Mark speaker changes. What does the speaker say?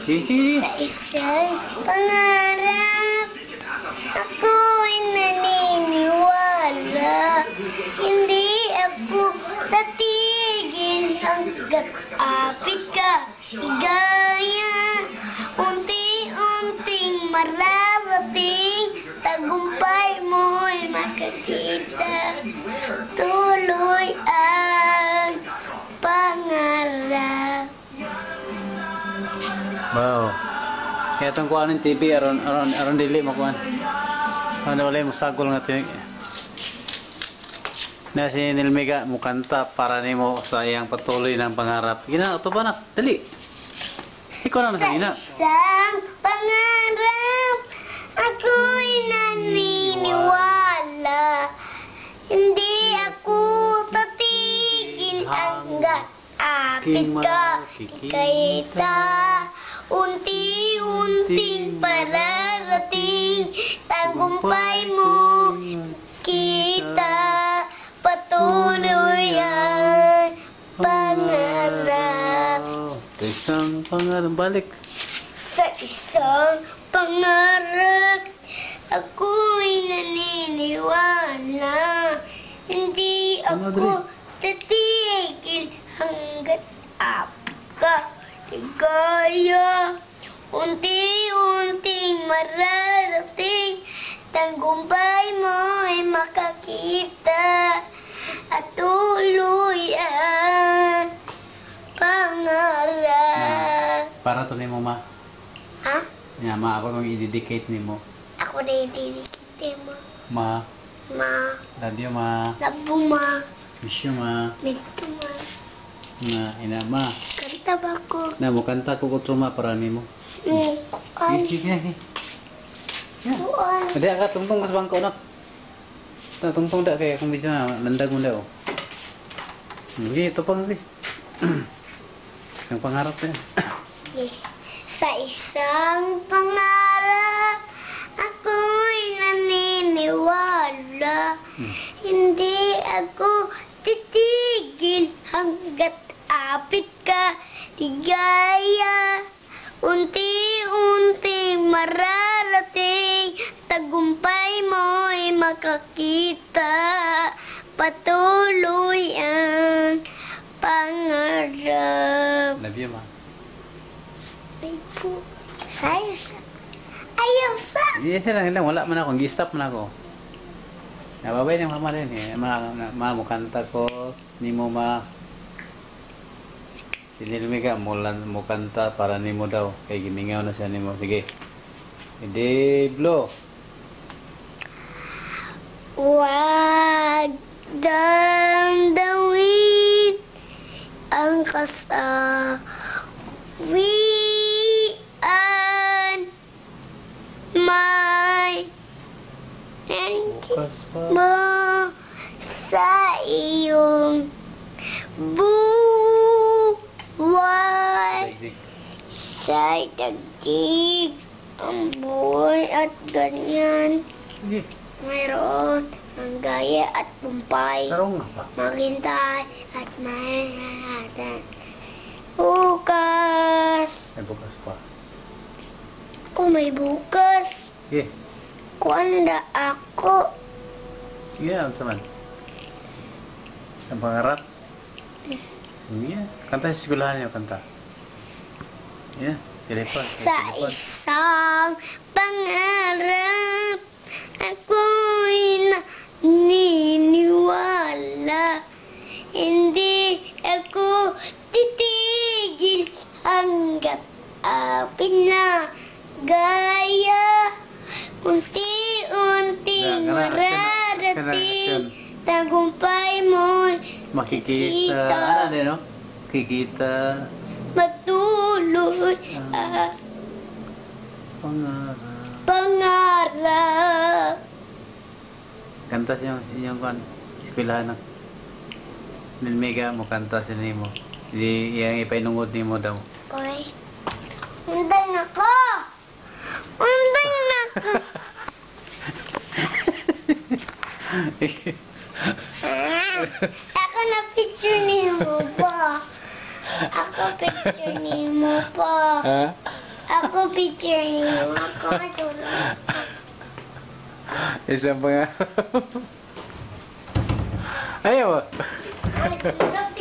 Speaker 1: Sige.
Speaker 2: Sa isang pangarap, ako'y naniniwala. Hindi ako tatigil hanggat apit ka. Ligaya, unti-unting mararating. Tagumpay mo'y makakita. Tuloy ang pangarap.
Speaker 1: Wow. Kaya itong kuhaan ng TV, aron dili mo kuhaan. Ano wala mo sagol nga ito. Na si Nilmiga mo kanta para nimo sa iyang patuloy ng pangarap. Gina, ito ba na? Dali. Ikaw na sa gina.
Speaker 2: Isang pangarap, ako'y naniniwala. Hindi ako tatigil hanggat apit ka. Kita, unti-unting pararating. Tagumpay mo kita. Patuloy ang pangarap.
Speaker 1: Isang pangarap. Balik.
Speaker 2: Sa isang pangarap, ako'y naniniwala. Hindi ako tatigil hanggat apit ka. Ligaya, unti-unting mararating. Tagumpay mo'y makakita. At tuloy ang pangarap.
Speaker 1: Para to ni mo ma.
Speaker 2: Ha?
Speaker 1: Ya, ma ako kung i-dedicate ni mo.
Speaker 2: Ako na yung dinikite mo.
Speaker 1: Ma.
Speaker 2: Ma.
Speaker 1: Love you ma.
Speaker 2: Labo ma.
Speaker 1: Miss you ma.
Speaker 2: Lito ma.
Speaker 1: Na ina ma.
Speaker 2: Kanta ba ko?
Speaker 1: Na mo kanta ko kutro ma para ni mo.
Speaker 2: Ay.
Speaker 1: Sige.
Speaker 2: Buwan.
Speaker 1: Hindi ka tungtong ka sa bangko na. Tungtong dak kaya kung medyo na landag mo daw. Hindi, ito pang rin. Yung pangarap na yan.
Speaker 2: Sa isang pangarap, ako'y naniniwala. Hindi ako titigil hanggat apit ka. Ligaya, unti-unting mararating. Tagumpay mo'y makakita. Patuloy ang pangarap.
Speaker 1: Love you ma.
Speaker 2: Ay po. Ayaw sa.
Speaker 1: Iya sila lang, wala man ako, gi-stop man ako. Nababay ng mama rin eh. Ma mo kanta ko, ni mo ma. Sinilmiga mo kanta para ni mo daw. Kay gimingaw na siya ni mo. Sige. Hindi blow.
Speaker 2: Wag damdamin ang kasawian may
Speaker 1: Bukas pa.
Speaker 2: mo sa iyong buhay.
Speaker 1: Dagdig.
Speaker 2: Sa dagdig ang buhay at ganyan.
Speaker 1: Sige.
Speaker 2: Mayroon ang gaya at pumpay.
Speaker 1: Tarong nga pa.
Speaker 2: Maghintay at mahihatan. Bukas.
Speaker 1: Ay bukas pa.
Speaker 2: Kung may bukas,
Speaker 1: Sige.
Speaker 2: kung ano na ako.
Speaker 1: Sige na, saman. Ang pangarap. Sige. Kanta sa sigulahan niyo, kanta. Yeah. Telepon.
Speaker 2: Sa isang pangarap, ako'y naniniwala. Hindi ako titigil hanggat apit na gaya. Unti-unting mararating. Tagumpay mo'y
Speaker 1: Makikita. Ano din, no? Kikita.
Speaker 2: matuloy ang
Speaker 1: Pangarap.
Speaker 2: pangarap.
Speaker 1: Kanta siya inyong kan. Eskwelahan na. Nilmiga mo kanta sa nimo. Hindi yang ipainungod nimo daw.
Speaker 2: Okay. Unday na ko! Unday na ko! Ako na picture ni mo pa. Ako picture ni mo pa.
Speaker 1: Ha?
Speaker 2: Ako picture niyo. Ako matulog.
Speaker 1: Isang pangarap. Ayaw.
Speaker 2: Ay, tulog